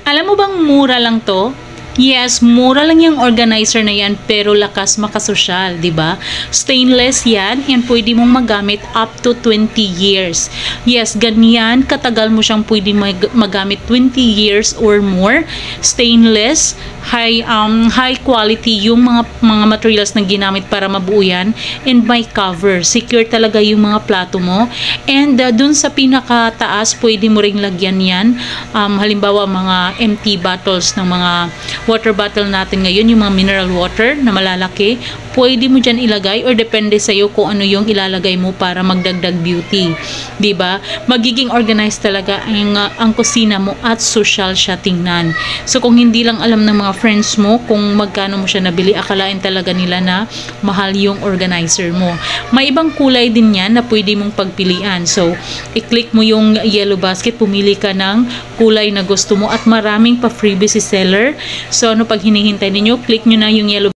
Alam mo bang mura lang to? Yes, mura lang yung organizer na yan pero lakas makasosyal, di ba? Stainless yan and pwede mong magamit up to 20 years. Yes, ganyan katagal mo siyang pwede magamit 20 years or more. Stainless, high quality yung mga materials na ginamit para mabuo yan, and may cover. Secure talaga yung mga plato mo. And dun sa pinakataas, pwede mo ring lagyan yan. Halimbawa mga empty bottles ng mga water bottle natin ngayon, yung mga mineral water na malalaki, pwede mo dyan ilagay or depende sa'yo kung ano yung ilalagay mo para magdagdag beauty. Diba? Magiging organized talaga ang kusina mo at social siya tingnan. So kung hindi lang alam ng mga friends mo kung magkano mo siya nabili, akalain talaga nila na mahal yung organizer mo. May ibang kulay din yan na pwede mong pagpilian. So i-click mo yung yellow basket, pumili ka ng kulay na gusto mo at maraming pa freebie si seller. So ano pag hinihintay ninyo, click nyo na yung yellow